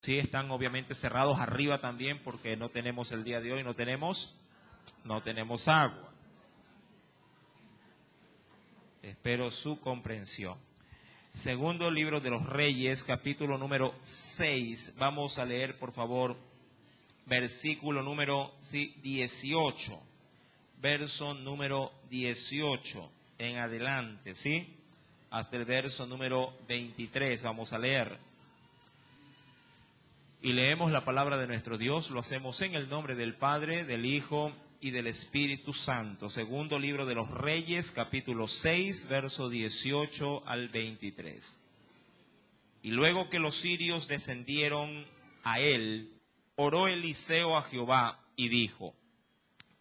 Sí, están obviamente cerrados arriba también porque no tenemos el día de hoy, no tenemos agua. Espero su comprensión. Segundo libro de los Reyes, capítulo número 6. Vamos a leer, por favor, versículo número 18. Verso número 18 en adelante, ¿sí? Hasta el verso número 23 vamos a leer. Y leemos la palabra de nuestro Dios, lo hacemos en el nombre del Padre, del Hijo y del Espíritu Santo. Segundo libro de los Reyes, capítulo 6, verso 18 al 23. Y luego que los sirios descendieron a él, oró Eliseo a Jehová y dijo: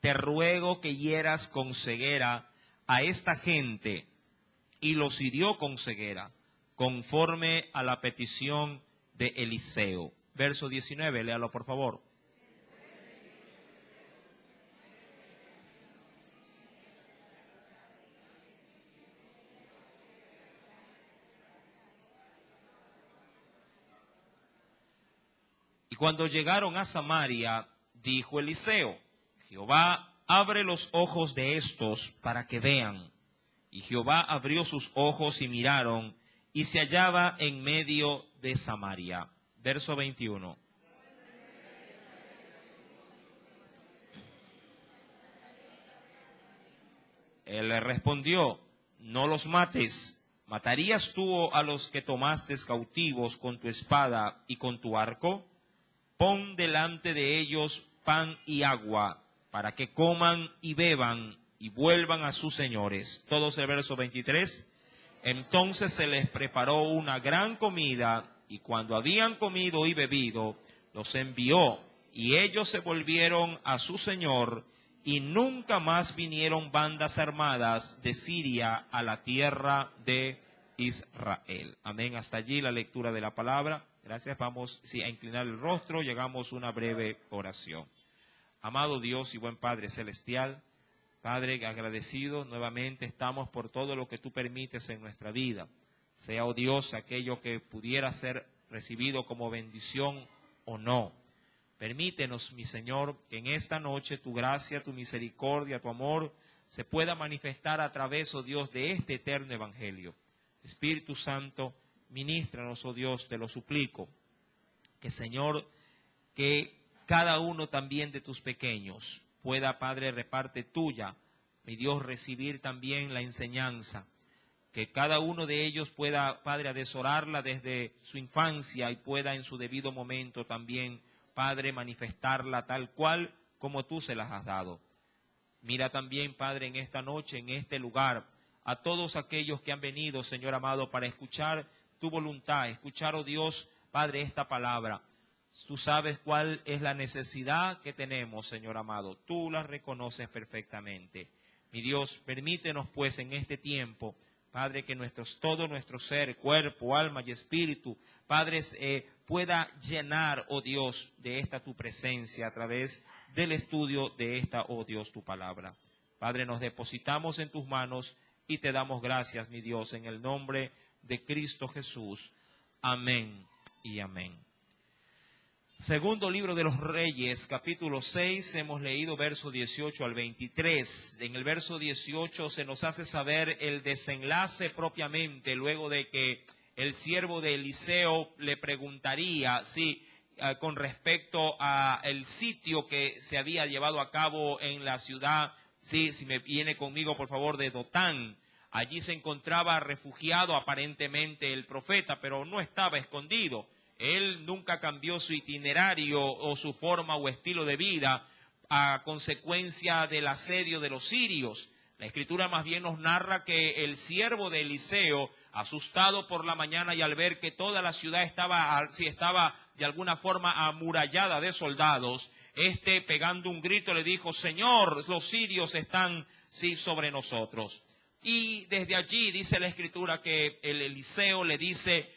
Te ruego que hieras con ceguera a esta gente. Y los hirió con ceguera, conforme a la petición de Eliseo. Verso 19, léalo por favor. Y cuando llegaron a Samaria, dijo Eliseo: Jehová, abre los ojos de estos para que vean. Y Jehová abrió sus ojos y miraron, y se hallaba en medio de Samaria. Verso 21. Él le respondió: No los mates. ¿Matarías tú a los que tomaste cautivos con tu espada y con tu arco? Pon delante de ellos pan y agua, para que coman y beban y vuelvan a sus señores. Todos el verso 23. Entonces se les preparó una gran comida, y cuando habían comido y bebido, los envió, y ellos se volvieron a su señor, y nunca más vinieron bandas armadas de Siria a la tierra de Israel. Amén. Hasta allí la lectura de la palabra. Gracias. Vamos a inclinar el rostro. Llegamos a una breve oración. Amado Dios y buen Padre celestial, Padre, agradecido nuevamente estamos por todo lo que tú permites en nuestra vida. Sea, oh Dios, aquello que pudiera ser recibido como bendición o no. Permítenos, mi Señor, que en esta noche tu gracia, tu misericordia, tu amor se pueda manifestar a través, oh Dios, de este eterno evangelio. Espíritu Santo, ministranos, oh Dios, te lo suplico. Que, Señor, que cada uno también de tus pequeños pueda, Padre, reparte tuya, mi Dios, recibir también la enseñanza. Que cada uno de ellos pueda, Padre, atesorarla desde su infancia y pueda en su debido momento también, Padre, manifestarla tal cual como tú se las has dado. Mira también, Padre, en esta noche, en este lugar, a todos aquellos que han venido, Señor amado, para escuchar tu voluntad, escuchar, oh Dios, Padre, esta palabra. Tú sabes cuál es la necesidad que tenemos, Señor amado. Tú la reconoces perfectamente. Mi Dios, permítenos pues en este tiempo, Padre, que todo nuestro ser, cuerpo, alma y espíritu, Padre, pueda llenar, oh Dios, de esta tu presencia a través del estudio de esta, oh Dios, tu palabra. Padre, nos depositamos en tus manos y te damos gracias, mi Dios, en el nombre de Cristo Jesús. Amén y amén. Segundo libro de los Reyes, capítulo 6, hemos leído verso 18 al 23. En el verso 18 se nos hace saber el desenlace propiamente, luego de que el siervo de Eliseo le preguntaría, con respecto a el sitio que se había llevado a cabo en la ciudad, si me viene conmigo por favor, de Dotán. Allí se encontraba refugiado aparentemente el profeta, pero no estaba escondido. Él nunca cambió su itinerario o su forma o estilo de vida a consecuencia del asedio de los sirios. La Escritura más bien nos narra que el siervo de Eliseo, asustado por la mañana y al ver que toda la ciudad estaba de alguna forma amurallada de soldados, pegando un grito le dijo: Señor, los sirios están sobre nosotros. Y desde allí dice la Escritura que el Eliseo le dice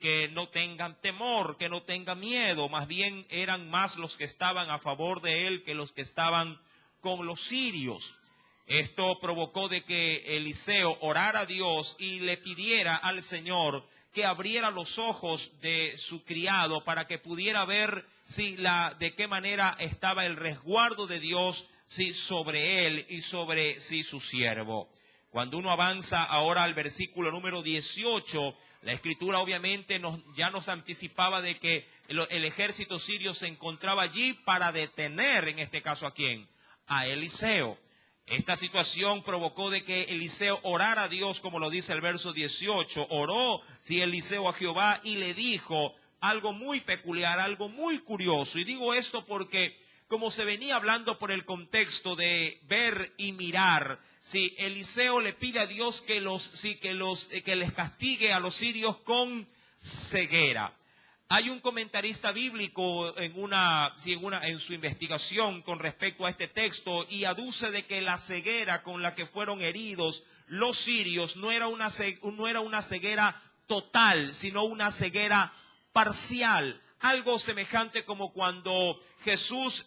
que no tengan temor, que no tengan miedo. Más bien eran más los que estaban a favor de él que los que estaban con los sirios. Esto provocó de que Eliseo orara a Dios y le pidiera al Señor que abriera los ojos de su criado para que pudiera ver de qué manera estaba el resguardo de Dios sobre él y sobre su siervo. Cuando uno avanza ahora al versículo número 18, la Escritura obviamente ya nos anticipaba de que el ejército sirio se encontraba allí para detener, en este caso, ¿a quién? A Eliseo. Esta situación provocó de que Eliseo orara a Dios, como lo dice el verso 18. Oró Eliseo a Jehová y le dijo algo muy peculiar, algo muy curioso. Y digo esto porque, como se venía hablando por el contexto de ver y mirar, Eliseo le pide a Dios que les castigue a los sirios con ceguera. Hay un comentarista bíblico en su investigación con respecto a este texto y aduce de que la ceguera con la que fueron heridos los sirios no era una ceguera total, sino una ceguera parcial. Algo semejante como cuando Jesús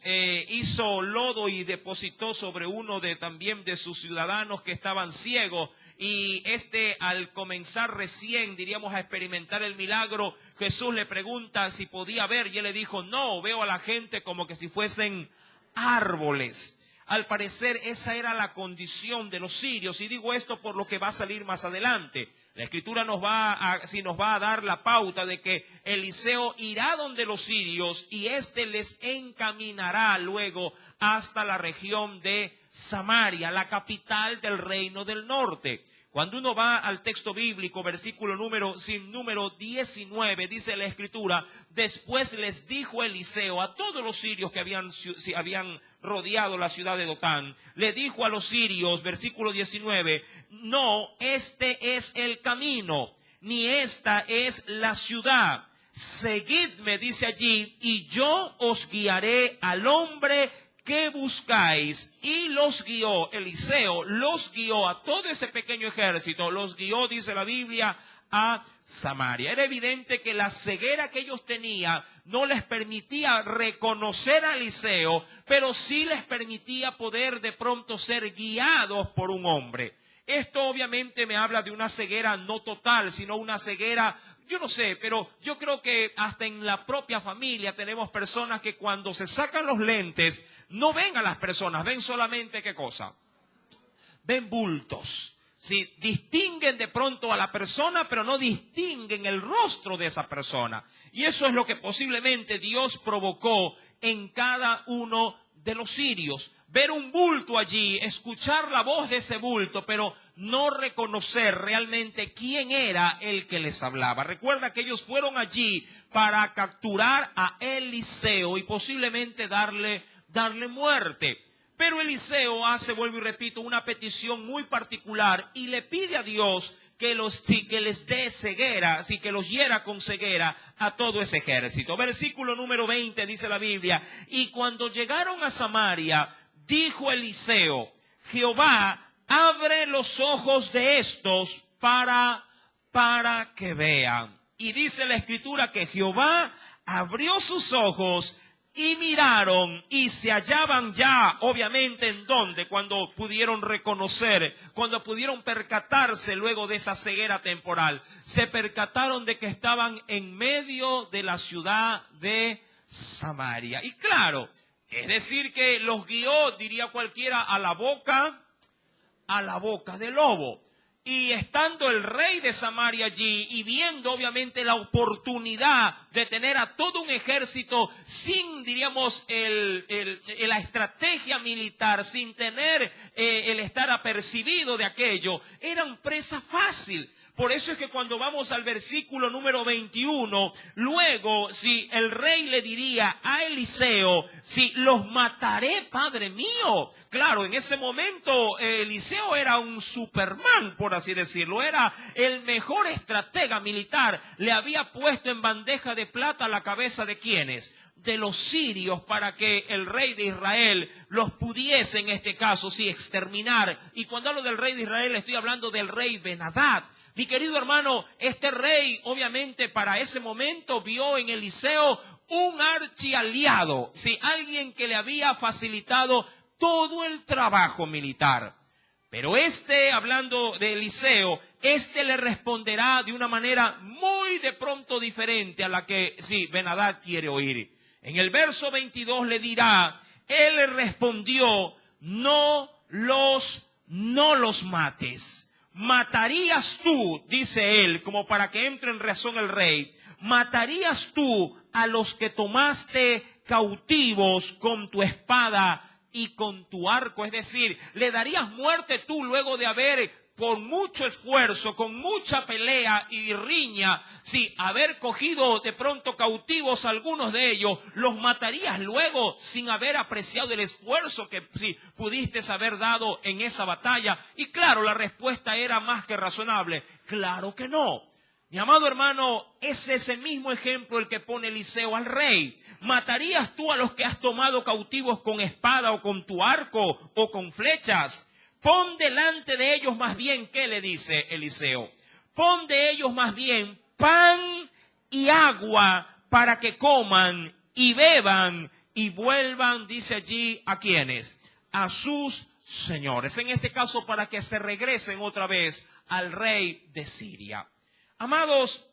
hizo lodo y depositó sobre uno también de sus ciudadanos que estaban ciegos. Y al comenzar recién, diríamos, a experimentar el milagro, Jesús le pregunta si podía ver y él le dijo, no, veo a la gente como que si fuesen árboles. Al parecer esa era la condición de los sirios, y digo esto por lo que va a salir más adelante. La Escritura nos va a dar la pauta de que Eliseo irá donde los sirios y les encaminará luego hasta la región de Samaria, la capital del reino del norte. Cuando uno va al texto bíblico, versículo número 19, dice la Escritura, después les dijo Eliseo a todos los sirios que habían rodeado la ciudad de Dotán, le dijo a los sirios, versículo 19, no, este es el camino, ni esta es la ciudad. Seguidme, dice allí, y yo os guiaré al hombre que buscáis. Y los guió, Eliseo los guió a todo ese pequeño ejército, los guió, dice la Biblia, a Samaria. Era evidente que la ceguera que ellos tenían no les permitía reconocer a Eliseo, pero sí les permitía poder de pronto ser guiados por un hombre. Esto obviamente me habla de una ceguera no total, sino una ceguera, yo no sé, pero yo creo que hasta en la propia familia tenemos personas que cuando se sacan los lentes no ven a las personas, ven solamente ¿qué cosa? Ven bultos. Sí, distinguen de pronto a la persona, pero no distinguen el rostro de esa persona. Y eso es lo que posiblemente Dios provocó en cada uno de los sirios. Ver un bulto allí, escuchar la voz de ese bulto, pero no reconocer realmente quién era el que les hablaba. Recuerda que ellos fueron allí para capturar a Eliseo y posiblemente darle muerte. Pero Eliseo hace, vuelvo y repito, una petición muy particular y le pide a Dios que les dé ceguera, que los hiera con ceguera a todo ese ejército. Versículo número 20 dice la Biblia, y cuando llegaron a Samaria, dijo Eliseo, Jehová, abre los ojos de estos para que vean. Y dice la Escritura que Jehová abrió sus ojos y miraron y se hallaban ya, obviamente, ¿en dónde? Cuando pudieron reconocer, cuando pudieron percatarse luego de esa ceguera temporal. Se percataron de que estaban en medio de la ciudad de Samaria. Y claro, es decir que los guió, diría cualquiera, a la boca del lobo. Y estando el rey de Samaria allí y viendo obviamente la oportunidad de tener a todo un ejército sin, diríamos, la estrategia militar, sin tener el estar apercibido de aquello, eran presa fácil. Por eso es que cuando vamos al versículo número 21, luego, si el rey le diría a Eliseo, si los mataré, padre mío. Claro, en ese momento Eliseo era un Superman, por así decirlo, era el mejor estratega militar. Le había puesto en bandeja de plata la cabeza de ¿quiénes? De los sirios, para que el rey de Israel los pudiese, en este caso, sí, exterminar. Y cuando hablo del rey de Israel, estoy hablando del rey Ben-Hadad. Mi querido hermano, este rey, obviamente, para ese momento vio en Eliseo un archialiado, sí, alguien que le había facilitado todo el trabajo militar. Pero hablando de Eliseo, éste le responderá de una manera muy de pronto diferente a la que, Ben-Hadad quiere oír. En el verso 22 le dirá, él le respondió, no los mates. ¿Matarías tú, dice él, como para que entre en razón el rey, matarías tú a los que tomaste cautivos con tu espada y con tu arco? Es decir, ¿le darías muerte tú luego de haber, por mucho esfuerzo, con mucha pelea y riña, haber cogido de pronto cautivos algunos de ellos, los matarías luego sin haber apreciado el esfuerzo que pudiste haber dado en esa batalla? Y claro, la respuesta era más que razonable. Claro que no. Mi amado hermano, es ese mismo ejemplo el que pone Eliseo al rey. ¿Matarías tú a los que has tomado cautivos con espada o con tu arco o con flechas? Pon delante de ellos más bien, ¿qué le dice Eliseo? Pon de ellos más bien pan y agua para que coman y beban y vuelvan, dice allí, ¿a quiénes? A sus señores. En este caso, para que se regresen otra vez al rey de Siria. Amados,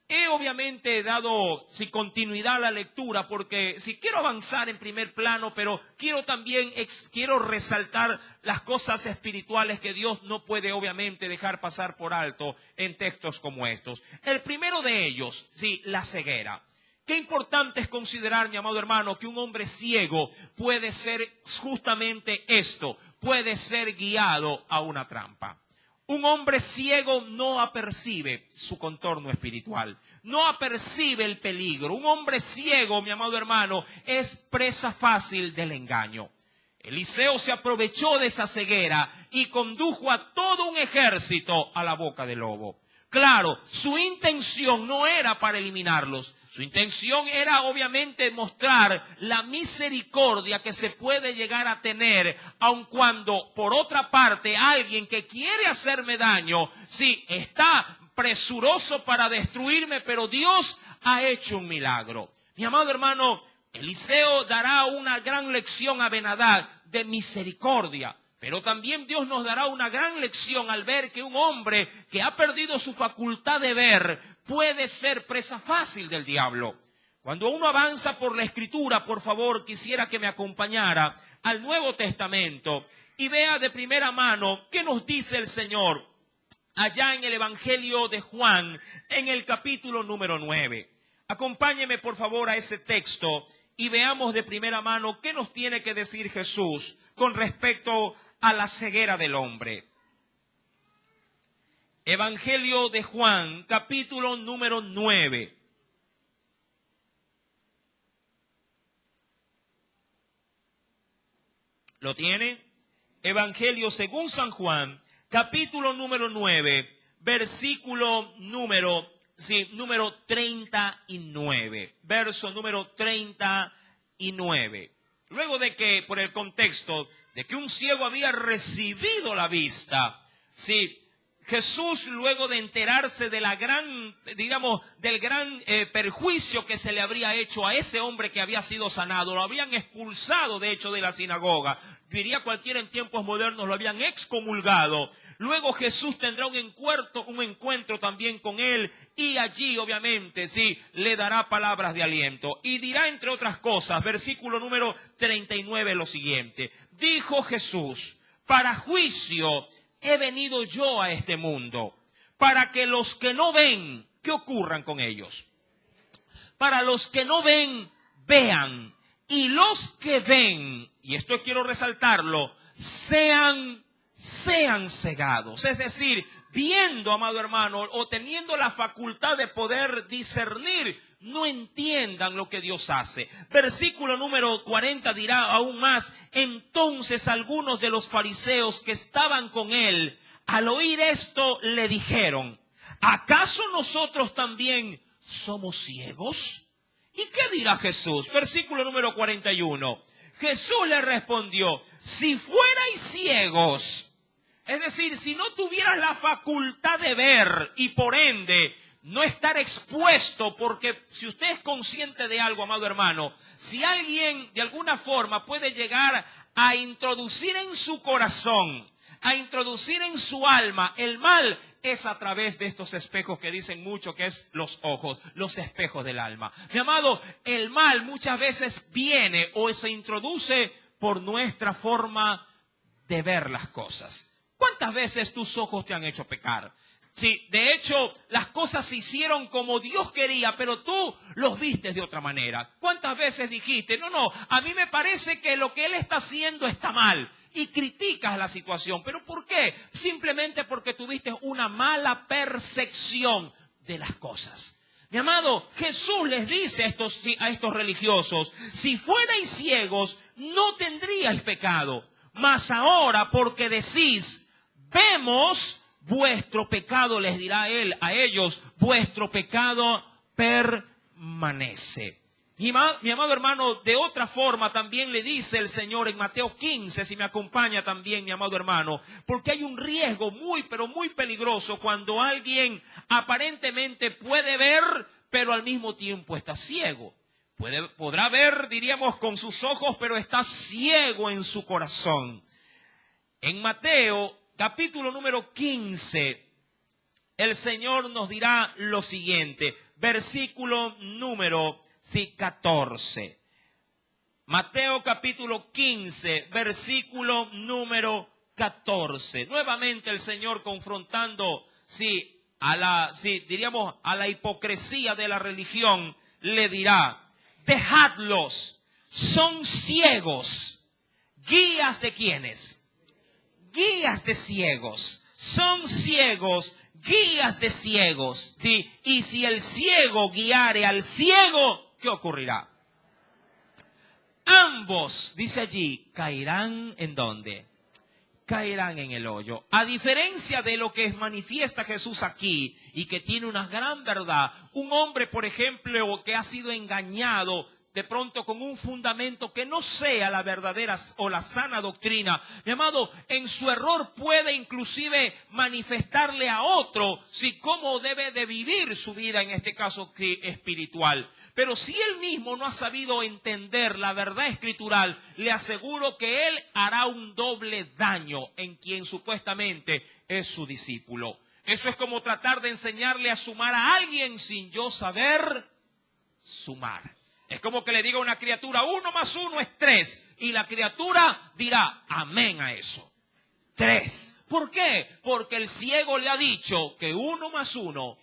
he obviamente dado continuidad a la lectura porque quiero avanzar en primer plano, pero quiero también resaltar las cosas espirituales que Dios no puede obviamente dejar pasar por alto en textos como estos. El primero de ellos, la ceguera. Qué importante es considerar, mi amado hermano, que un hombre ciego puede ser justamente esto, puede ser guiado a una trampa. Un hombre ciego no apercibe su contorno espiritual, no apercibe el peligro. Un hombre ciego, mi amado hermano, es presa fácil del engaño. Eliseo se aprovechó de esa ceguera y condujo a todo un ejército a la boca del lobo. Claro, su intención no era para eliminarlos. Su intención era obviamente mostrar la misericordia que se puede llegar a tener, aun cuando por otra parte alguien que quiere hacerme daño, está presuroso para destruirme, pero Dios ha hecho un milagro. Mi amado hermano, Eliseo dará una gran lección a Ben-Hadad de misericordia. Pero también Dios nos dará una gran lección al ver que un hombre que ha perdido su facultad de ver puede ser presa fácil del diablo. Cuando uno avanza por la Escritura, por favor, quisiera que me acompañara al Nuevo Testamento y vea de primera mano qué nos dice el Señor allá en el Evangelio de Juan, en el capítulo número 9. Acompáñeme, por favor, a ese texto y veamos de primera mano qué nos tiene que decir Jesús con respecto a la ceguera del hombre. Evangelio de Juan, capítulo número 9. ¿Lo tiene? Evangelio según San Juan, capítulo número 9, versículo número 39. Verso número 39. Luego de que, por el contexto de que un ciego había recibido la vista, Jesús, luego de enterarse de del gran perjuicio que se le habría hecho a ese hombre que había sido sanado, lo habían expulsado de hecho de la sinagoga, diría cualquiera en tiempos modernos, lo habían excomulgado. Luego Jesús tendrá un encuentro también con él y allí obviamente le dará palabras de aliento. Y dirá entre otras cosas, versículo número 39 lo siguiente. Dijo Jesús, para juicio he venido yo a este mundo, para que los que no ven, ¿qué ocurran con ellos? Para los que no ven, vean. Y los que ven, y esto quiero resaltarlo, sean cegados. Es decir, viendo, amado hermano, o teniendo la facultad de poder discernir, no entiendan lo que Dios hace. Versículo número 40 dirá aún más, entonces algunos de los fariseos que estaban con él, al oír esto, le dijeron, ¿acaso nosotros también somos ciegos? ¿Y qué dirá Jesús? Versículo número 41. Jesús le respondió, si fuerais ciegos, es decir, si no tuvieras la facultad de ver y por ende no estar expuesto, porque si usted es consciente de algo, amado hermano, si alguien de alguna forma puede llegar a introducir en su corazón a introducir en su alma el mal, es a través de estos espejos que dicen mucho que es los ojos, los espejos del alma. Mi amado, el mal muchas veces viene o se introduce por nuestra forma de ver las cosas. ¿Cuántas veces tus ojos te han hecho pecar? Sí, de hecho, las cosas se hicieron como Dios quería, pero tú los viste de otra manera. ¿Cuántas veces dijiste, no, a mí me parece que lo que él está haciendo está mal? Y criticas la situación. ¿Pero por qué? Simplemente porque tuviste una mala percepción de las cosas. Mi amado, Jesús les dice a estos religiosos, si fuerais ciegos, no tendríais pecado. Mas ahora, porque decís, vemos, vuestro pecado, les dirá él a ellos, vuestro pecado permanece. Mi amado hermano, de otra forma también le dice el Señor en Mateo 15, si me acompaña también, mi amado hermano, porque hay un riesgo muy, pero muy peligroso cuando alguien aparentemente puede ver, pero al mismo tiempo está ciego. Podrá ver, diríamos, con sus ojos, pero está ciego en su corazón. En Mateo, capítulo número 15, el Señor nos dirá lo siguiente, versículo número 14. Mateo capítulo 15, versículo número 14. Nuevamente el Señor confrontando, diríamos, a la hipocresía de la religión, le dirá, dejadlos, son ciegos. ¿Guías de quiénes? Guías de ciegos. Son ciegos, guías de ciegos. ¿Sí? Y si el ciego guiare al ciego, ¿qué ocurrirá? Ambos, dice allí, caerán ¿en dónde? Caerán en el hoyo. A diferencia de lo que manifiesta Jesús aquí y que tiene una gran verdad, un hombre, por ejemplo, que ha sido engañado de pronto con un fundamento que no sea la verdadera o la sana doctrina, mi amado, en su error puede inclusive manifestarle a otro cómo debe de vivir su vida, en este caso espiritual. Pero si él mismo no ha sabido entender la verdad escritural, le aseguro que él hará un doble daño en quien supuestamente es su discípulo. Eso es como tratar de enseñarle a sumar a alguien sin yo saber sumar. Es como que le diga a una criatura, 1 más 1 es 3. Y la criatura dirá, amén a eso. 3. ¿Por qué? Porque el ciego le ha dicho que 1 más 1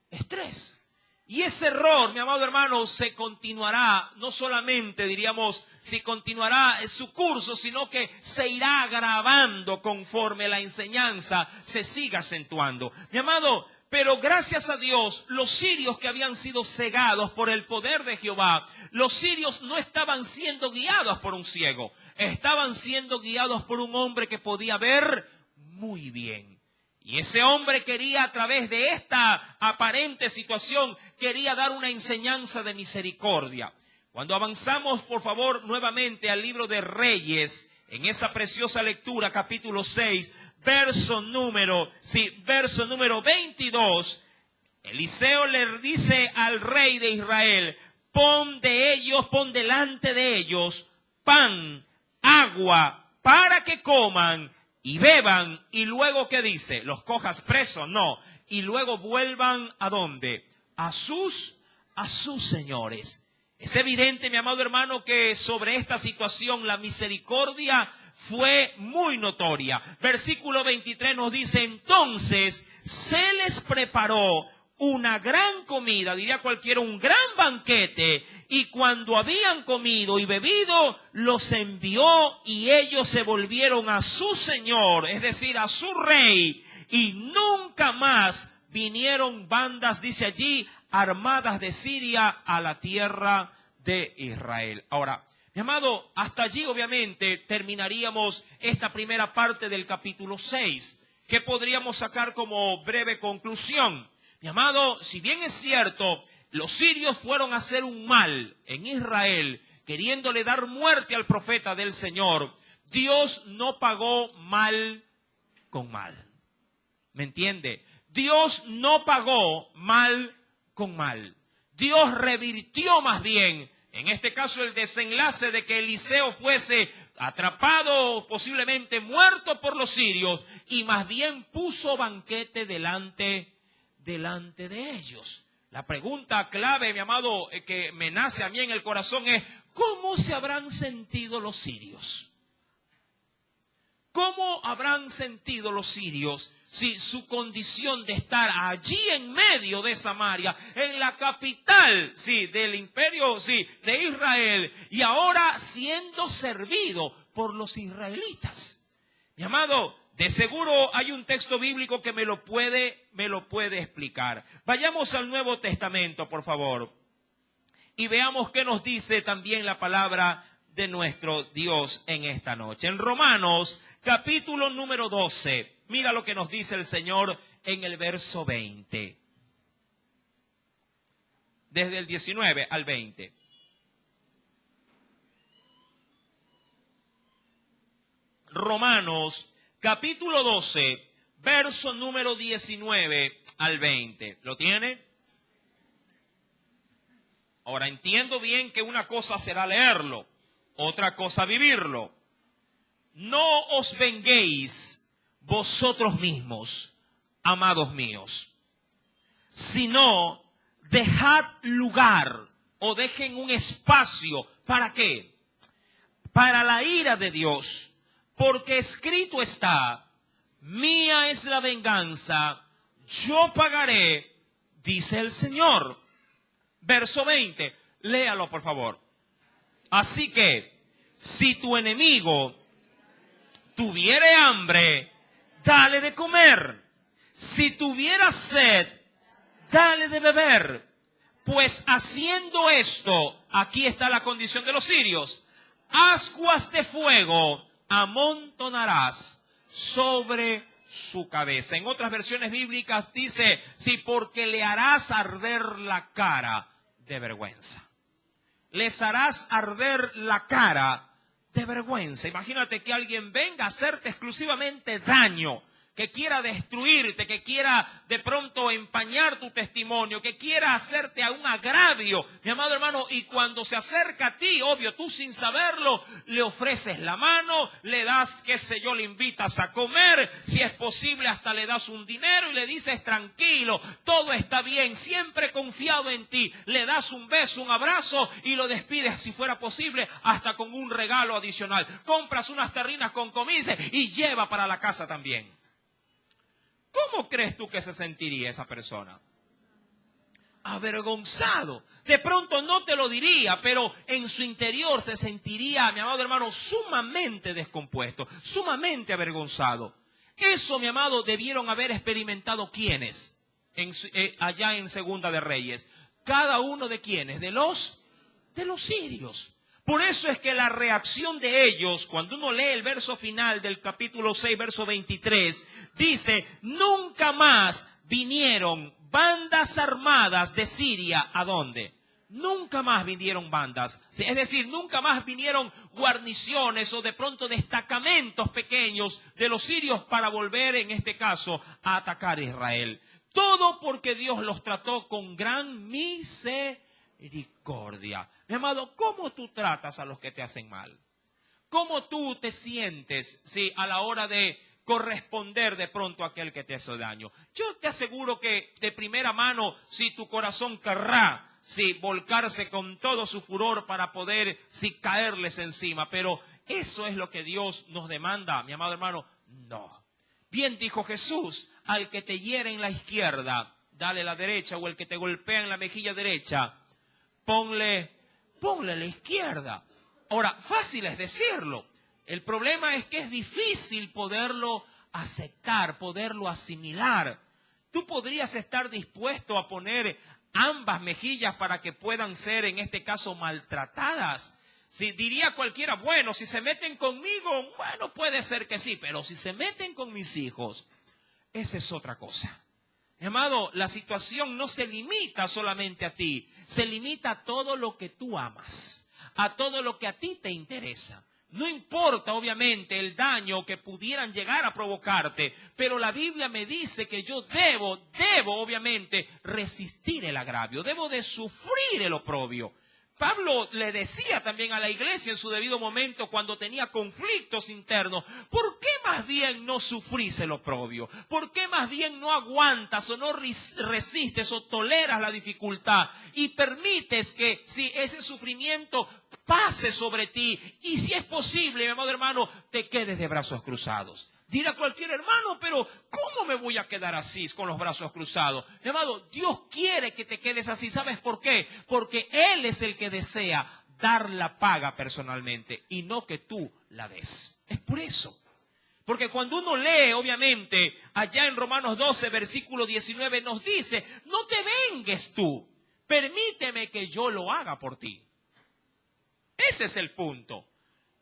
es 3. Y ese error, mi amado hermano, se continuará, no solamente diríamos, si continuará su curso, sino que se irá agravando conforme la enseñanza se siga acentuando. Mi amado, pero gracias a Dios, los sirios que habían sido cegados por el poder de Jehová, los sirios no estaban siendo guiados por un ciego, estaban siendo guiados por un hombre que podía ver muy bien. Y ese hombre quería, a través de esta aparente situación, quería dar una enseñanza de misericordia. Cuando avanzamos, por favor, nuevamente al libro de Reyes, en esa preciosa lectura, capítulo 6, verso número 22, Eliseo le dice al rey de Israel, pon delante de ellos pan, agua, para que coman y beban, y luego, ¿qué dice? ¿Los cojas presos? No. Y luego vuelvan, ¿a dónde? A sus señores. Es evidente, mi amado hermano, que sobre esta situación la misericordia fue muy notoria. Versículo 23 nos dice, entonces se les preparó una gran comida, diría cualquiera, un gran banquete, y cuando habían comido y bebido, los envió y ellos se volvieron a su señor, es decir, a su rey, y nunca más vinieron bandas, dice allí, armadas de Siria a la tierra de Israel. Ahora, mi amado, hasta allí obviamente terminaríamos esta primera parte del capítulo 6. ¿Qué podríamos sacar como breve conclusión? Mi amado, si bien es cierto, los sirios fueron a hacer un mal en Israel, queriéndole dar muerte al profeta del Señor, Dios no pagó mal con mal. ¿Me entiende? Dios no pagó mal con mal. Dios revirtió más bien, en este caso, el desenlace de que Eliseo fuese atrapado, posiblemente muerto por los sirios, y más bien puso banquete delante de ellos. La pregunta clave, mi amado, que me nace a mí en el corazón es, ¿cómo se habrán sentido los sirios? ¿Cómo habrán sentido los sirios si su condición de estar allí en medio de Samaria, en la capital, sí, del imperio, sí, de Israel, y ahora siendo servido por los israelitas? Mi amado, de seguro hay un texto bíblico que me lo puede explicar. Vayamos al Nuevo Testamento, por favor, y veamos qué nos dice también la palabra de nuestro Dios en esta noche. En Romanos, capítulo número 12, mira lo que nos dice el Señor en el verso 20. Desde el 19 al 20. Romanos, capítulo 12, verso número 19 al 20. ¿Lo tiene? Ahora, entiendo bien que una cosa será leerlo, otra cosa vivirlo. No os venguéis vosotros mismos, amados míos, sino dejad lugar o dejen un espacio. ¿Para qué? Para la ira de Dios, porque escrito está, mía es la venganza, yo pagaré, dice el Señor. Verso 20, léalo por favor. Así que, si tu enemigo tuviere hambre, dale de comer. Si tuviera sed, dale de beber. Pues haciendo esto, aquí está la condición de los sirios, ascuas de fuego amontonarás sobre su cabeza. En otras versiones bíblicas dice, sí, porque le harás arder la cara de vergüenza. Les harás arder la cara de vergüenza. Imagínate que alguien venga a hacerte exclusivamente daño, que quiera destruirte, que quiera de pronto empañar tu testimonio, que quiera hacerte a un agravio, mi amado hermano, y cuando se acerca a ti, obvio, tú sin saberlo, le ofreces la mano, le das, qué sé yo, le invitas a comer, si es posible hasta le das un dinero y le dices tranquilo, todo está bien, siempre confiado en ti, le das un beso, un abrazo y lo despides si fuera posible hasta con un regalo adicional. Compras unas terrinas con comice y lleva para la casa también. ¿Cómo crees tú que se sentiría esa persona? Avergonzado. De pronto no te lo diría, pero en su interior se sentiría, mi amado hermano, sumamente descompuesto, sumamente avergonzado. Eso, mi amado, debieron haber experimentado ¿quiénes? Allá en Segunda de Reyes. Cada uno de ¿quiénes? De los sirios. Por eso es que la reacción de ellos, cuando uno lee el verso final del capítulo 6, verso 23, dice, nunca más vinieron bandas armadas de Siria. ¿A dónde? Nunca más vinieron bandas. Es decir, nunca más vinieron guarniciones o de pronto destacamentos pequeños de los sirios para volver, en este caso, a atacar a Israel. Todo porque Dios los trató con gran misericordia. Mi amado, ¿cómo tú tratas a los que te hacen mal? ¿Cómo tú te sientes, sí, a la hora de corresponder de pronto a aquel que te hace daño? Yo te aseguro que de primera mano, si tu corazón querrá, sí, volcarse con todo su furor para poder, sí, caerles encima. Pero eso es lo que Dios nos demanda, mi amado hermano. No. Bien dijo Jesús, al que te hiere en la izquierda, dale la derecha, o el que te golpea en la mejilla derecha, ponle la izquierda. Ahora, fácil es decirlo. El problema es que es difícil poderlo aceptar, poderlo asimilar. Tú podrías estar dispuesto a poner ambas mejillas para que puedan ser, en este caso, maltratadas. Si diría cualquiera, bueno, si se meten conmigo, bueno, puede ser que sí, pero si se meten con mis hijos, esa es otra cosa. Mi amado, la situación no se limita solamente a ti, se limita a todo lo que tú amas, a todo lo que a ti te interesa. No importa, obviamente, el daño que pudieran llegar a provocarte, pero la Biblia me dice que yo debo, obviamente, resistir el agravio, debo de sufrir el oprobio. Pablo le decía también a la iglesia en su debido momento cuando tenía conflictos internos: ¿por qué más bien no sufrís el oprobio? ¿Por qué más bien no aguantas o no resistes o toleras la dificultad y permites que si ese sufrimiento pase sobre ti y si es posible, mi amado hermano, te quedes de brazos cruzados? Dirá cualquier hermano: pero ¿cómo me voy a quedar así con los brazos cruzados? Mi amado, Dios quiere que te quedes así. ¿Sabes por qué? Porque Él es el que desea dar la paga personalmente y no que tú la des. Es por eso. Porque cuando uno lee, obviamente, allá en Romanos 12, versículo 19, nos dice: no te vengues tú, permíteme que yo lo haga por ti. Ese es el punto.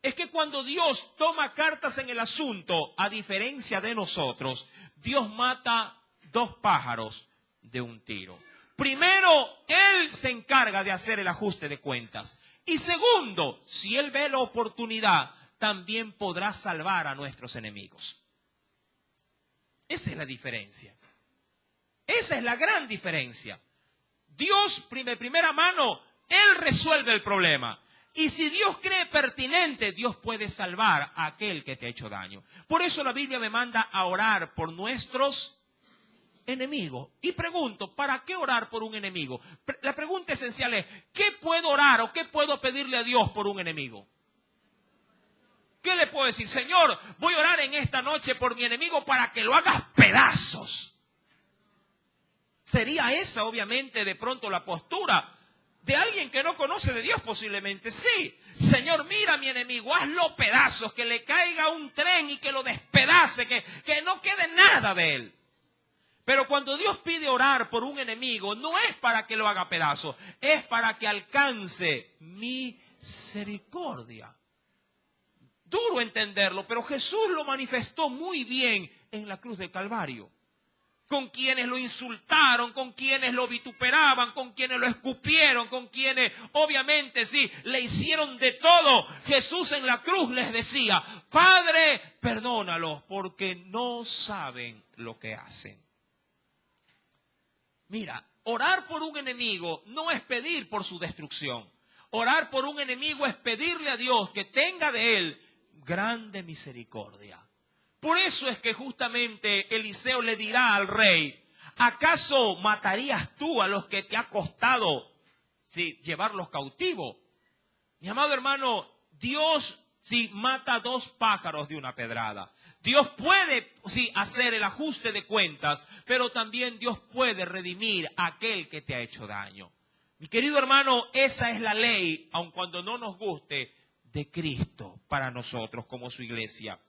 Es que cuando Dios toma cartas en el asunto, a diferencia de nosotros, Dios mata 2 pájaros de un tiro. Primero, Él se encarga de hacer el ajuste de cuentas. Y segundo, si Él ve la oportunidad, también podrá salvar a nuestros enemigos. Esa es la diferencia. Esa es la gran diferencia. Dios, de primera mano, Él resuelve el problema. Y si Dios cree pertinente, Dios puede salvar a aquel que te ha hecho daño. Por eso la Biblia me manda a orar por nuestros enemigos. Y pregunto: ¿para qué orar por un enemigo? La pregunta esencial es: ¿qué puedo orar o qué puedo pedirle a Dios por un enemigo? ¿Qué le puedo decir? Señor, voy a orar en esta noche por mi enemigo para que lo hagas pedazos. Sería esa, obviamente, de pronto la postura de alguien que no conoce de Dios, posiblemente. Sí, Señor, mira a mi enemigo, hazlo pedazos, que le caiga un tren y que lo despedace, que no quede nada de él. Pero cuando Dios pide orar por un enemigo, no es para que lo haga pedazos, es para que alcance misericordia. Duro entenderlo, pero Jesús lo manifestó muy bien en la cruz del Calvario. Con quienes lo insultaron, con quienes lo vituperaban, con quienes lo escupieron, con quienes obviamente sí, le hicieron de todo. Jesús en la cruz les decía: Padre, perdónalos porque no saben lo que hacen. Mira, orar por un enemigo no es pedir por su destrucción. Orar por un enemigo es pedirle a Dios que tenga de él grande misericordia. Por eso es que justamente Eliseo le dirá al rey: ¿acaso matarías tú a los que te ha costado llevarlos cautivos? Mi amado hermano, Dios mata 2 pájaros de una pedrada. Dios puede hacer el ajuste de cuentas, pero también Dios puede redimir a aquel que te ha hecho daño. Mi querido hermano, esa es la ley, aun cuando no nos guste, de Cristo para nosotros como su iglesia.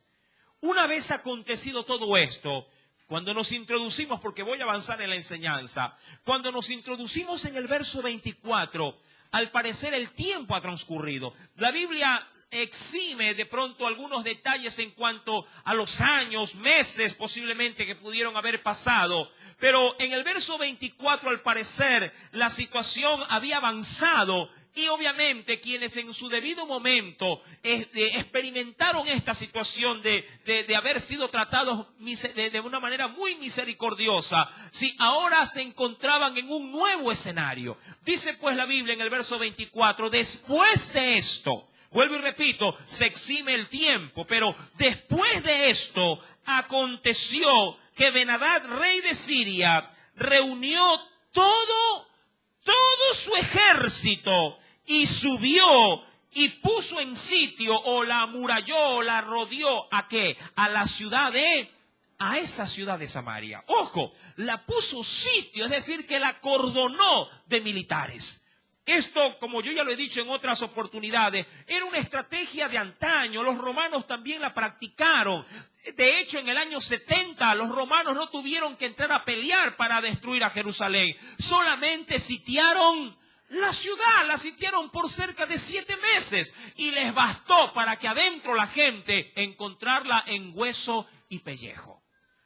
Una vez acontecido todo esto, cuando nos introducimos, porque voy a avanzar en la enseñanza, cuando nos introducimos en el verso 24, al parecer el tiempo ha transcurrido. La Biblia exime de pronto algunos detalles en cuanto a los años, meses posiblemente que pudieron haber pasado. Pero en el verso 24, al parecer, la situación había avanzado. Y obviamente quienes en su debido momento experimentaron esta situación de haber sido tratados de una manera muy misericordiosa, ahora se encontraban en un nuevo escenario. Dice pues la Biblia en el verso 24, después de esto, vuelvo y repito, se exime el tiempo, pero después de esto aconteció que Ben-Hadad, rey de Siria, reunió todo su ejército y subió y puso en sitio, o la amuralló, o la rodeó, ¿a qué? A esa ciudad de Samaria. Ojo, la puso sitio, es decir, que la cordonó de militares. Esto, como yo ya lo he dicho en otras oportunidades, era una estrategia de antaño. Los romanos también la practicaron. De hecho, en el año 70, los romanos no tuvieron que entrar a pelear para destruir a Jerusalén. Solamente sitiaron la ciudad, la sitiaron por cerca de 7 meses. Y les bastó para que adentro la gente encontrarla en hueso y pellejo.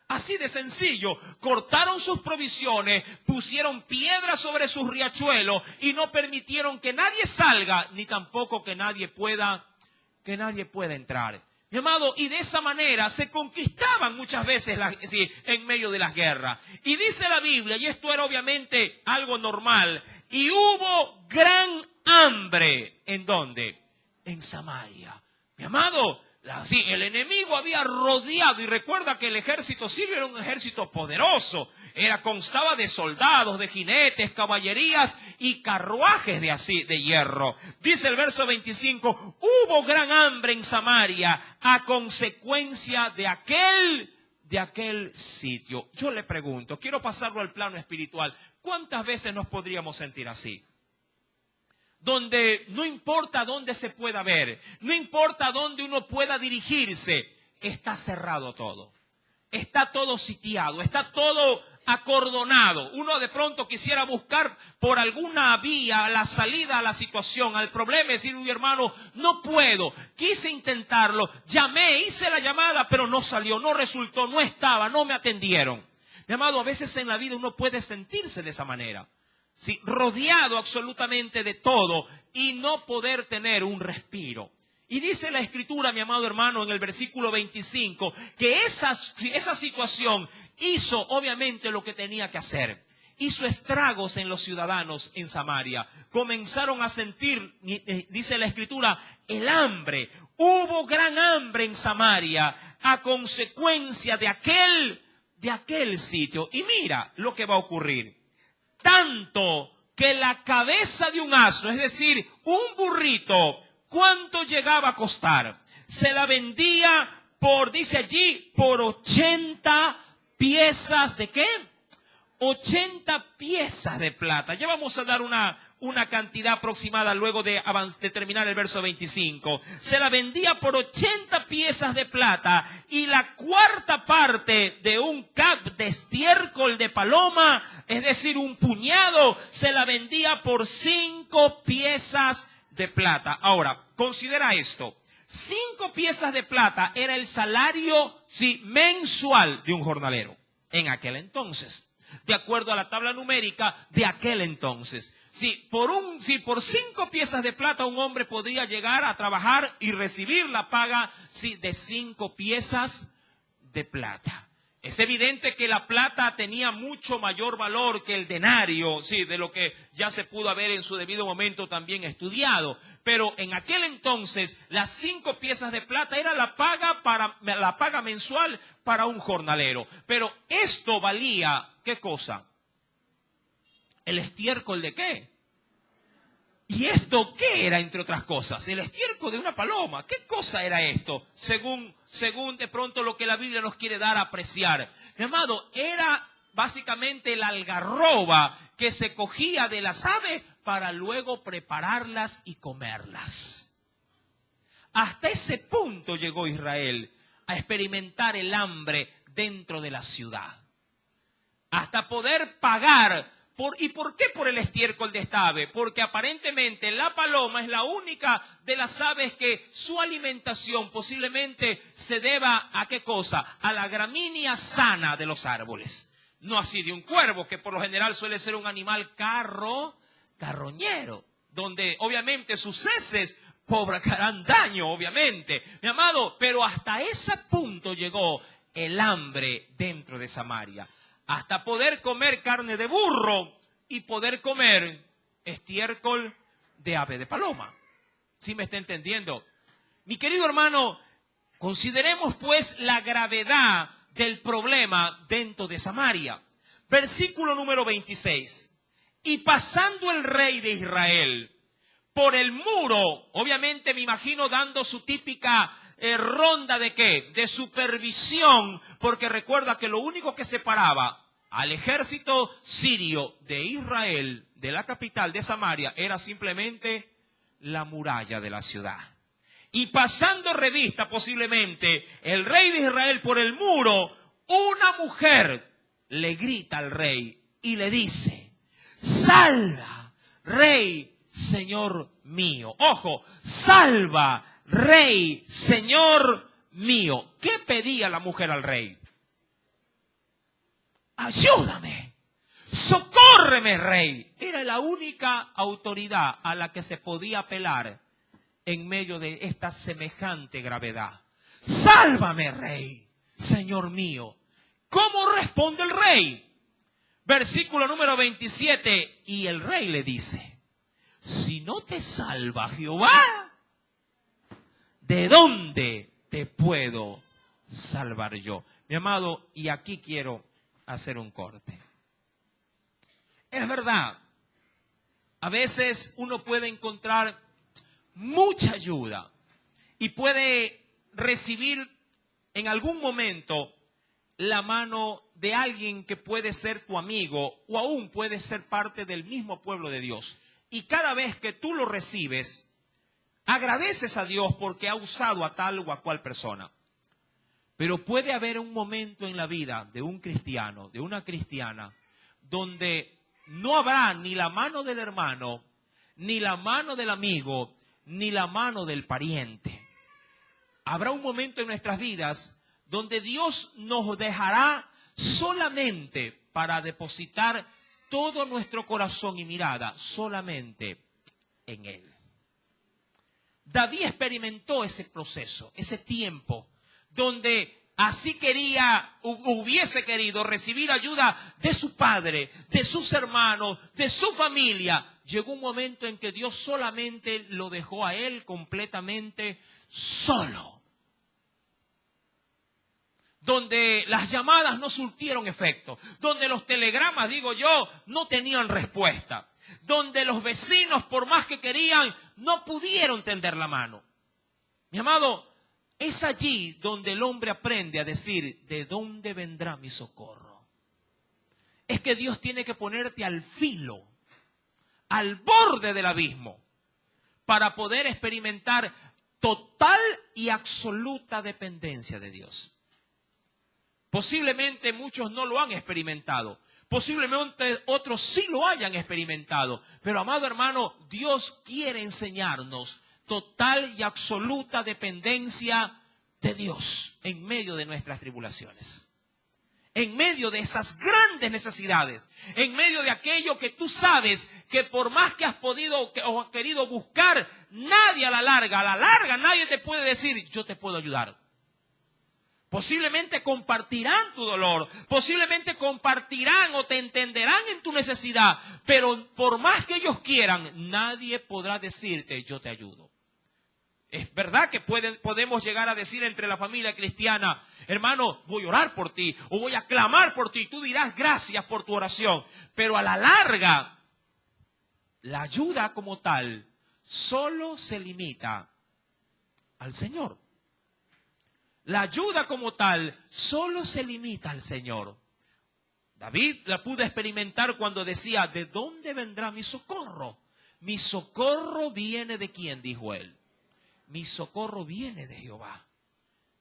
Así de sencillo, cortaron sus provisiones, pusieron piedras sobre sus riachuelos y no permitieron que nadie salga, ni tampoco que nadie pueda entrar. Mi amado, y de esa manera se conquistaban muchas veces en medio de las guerras. Y dice la Biblia, y esto era obviamente algo normal, y hubo gran hambre. ¿En dónde? En Samaria. Mi amado, sí, el enemigo había rodeado, y recuerda que el ejército sirio era un ejército poderoso, constaba de soldados, de jinetes, caballerías y carruajes de hierro. Dice el verso 25, hubo gran hambre en Samaria a consecuencia de aquel sitio. Yo le pregunto, quiero pasarlo al plano espiritual, ¿cuántas veces nos podríamos sentir así? Donde no importa dónde se pueda ver, no importa dónde uno pueda dirigirse, está cerrado todo. Está todo sitiado, está todo acordonado. Uno de pronto quisiera buscar por alguna vía la salida a la situación, al problema, y decir, uy, hermano, no puedo. Quise intentarlo, llamé, hice la llamada, pero no salió, no resultó, no estaba, no me atendieron. Mi amado, a veces en la vida uno puede sentirse de esa manera. Sí, rodeado absolutamente de todo y no poder tener un respiro. Y dice la Escritura, mi amado hermano, en el versículo 25, que esa situación hizo obviamente lo que tenía que hacer. Hizo estragos en los ciudadanos en Samaria. Comenzaron a sentir, dice la Escritura, el hambre. Hubo gran hambre en Samaria a consecuencia de aquel sitio. Y mira lo que va a ocurrir. Tanto que la cabeza de un asno, es decir, un burrito, ¿cuánto llegaba a costar? Se la vendía dice allí, por 80 piezas ¿de qué? 80 piezas de plata. Ya vamos a dar una cantidad aproximada luego de terminar el verso 25. Se la vendía por 80 piezas de plata y la cuarta parte de un cap de estiércol de paloma, es decir, un puñado, se la vendía por 5 piezas de plata. Ahora, considera esto. 5 piezas de plata era el salario, sí, mensual de un jornalero en aquel entonces. De acuerdo a la tabla numérica de aquel entonces. Si por 5 piezas de plata un hombre podría llegar a trabajar y recibir la paga de 5 piezas de plata. Es evidente que la plata tenía mucho mayor valor que el denario, de lo que ya se pudo haber en su debido momento también estudiado. Pero en aquel entonces, las 5 piezas de plata era la paga mensual para un jornalero. Pero esto valía, ¿qué cosa? ¿El estiércol de qué? ¿Y esto qué era, entre otras cosas? El estiércol de una paloma. ¿Qué cosa era esto? Según de pronto lo que la Biblia nos quiere dar a apreciar. Mi amado, era básicamente la algarroba que se cogía de las aves para luego prepararlas y comerlas. Hasta ese punto llegó Israel a experimentar el hambre dentro de la ciudad. Hasta poder pagar. ¿Y por qué por el estiércol de esta ave? Porque aparentemente la paloma es la única de las aves que su alimentación posiblemente se deba ¿a qué cosa? A la gramínea sana de los árboles. No así de un cuervo, que por lo general suele ser un animal carroñero, donde obviamente sus heces provocarán daño, obviamente. Mi amado, pero hasta ese punto llegó el hambre dentro de Samaria. Hasta poder comer carne de burro y poder comer estiércol de ave de paloma. ¿Sí me está entendiendo? Mi querido hermano, consideremos pues la gravedad del problema dentro de Samaria. Versículo número 26. Y pasando el rey de Israel por el muro, obviamente me imagino dando su típica ronda de ¿qué? De supervisión, porque recuerda que lo único que separaba al ejército sirio de Israel, de la capital de Samaria, era simplemente la muralla de la ciudad. Y pasando revista posiblemente el rey de Israel por el muro, una mujer le grita al rey y le dice: salva, rey, Señor mío. Ojo, salva, rey, Señor mío. ¿Qué pedía la mujer al rey? Ayúdame, socórreme, rey. Era la única autoridad a la que se podía apelar en medio de esta semejante gravedad. Sálvame, rey, Señor mío. ¿Cómo responde el rey? Versículo número 27. Y el rey le dice: si no te salva Jehová, ¿de dónde te puedo salvar yo? Mi amado, y aquí quiero hacer un corte. Es verdad, a veces uno puede encontrar mucha ayuda y puede recibir en algún momento la mano de alguien que puede ser tu amigo o aún puede ser parte del mismo pueblo de Dios. Y cada vez que tú lo recibes, agradeces a Dios porque ha usado a tal o a cual persona. Pero puede haber un momento en la vida de un cristiano, de una cristiana, donde no habrá ni la mano del hermano, ni la mano del amigo, ni la mano del pariente. Habrá un momento en nuestras vidas donde Dios nos dejará solamente para depositar todo nuestro corazón y mirada solamente en Él. David experimentó ese proceso, ese tiempo, donde así hubiese querido recibir ayuda de su padre, de sus hermanos, de su familia. Llegó un momento en que Dios solamente lo dejó a él completamente solo. Donde las llamadas no surtieron efecto, donde los telegramas, digo yo, no tenían respuesta, donde los vecinos, por más que querían, no pudieron tender la mano. Mi amado, es allí donde el hombre aprende a decir, ¿de dónde vendrá mi socorro? Es que Dios tiene que ponerte al filo, al borde del abismo, para poder experimentar total y absoluta dependencia de Dios. Posiblemente muchos no lo han experimentado. Posiblemente otros sí lo hayan experimentado. Pero, amado hermano, Dios quiere enseñarnos total y absoluta dependencia de Dios en medio de nuestras tribulaciones. En medio de esas grandes necesidades. En medio de aquello que tú sabes que por más que has podido o has querido buscar, nadie a la larga nadie te puede decir, yo te puedo ayudar. Posiblemente compartirán tu dolor, posiblemente compartirán o te entenderán en tu necesidad, pero por más que ellos quieran, nadie podrá decirte, yo te ayudo. Es verdad que podemos llegar a decir entre la familia cristiana, hermano, voy a orar por ti, o voy a clamar por ti, tú dirás gracias por tu oración, pero a la larga, la ayuda como tal solo se limita al Señor. La ayuda como tal solo se limita al Señor. David la pudo experimentar cuando decía, ¿de dónde vendrá mi socorro? Mi socorro viene de ¿quién? Dijo él. Mi socorro viene de Jehová.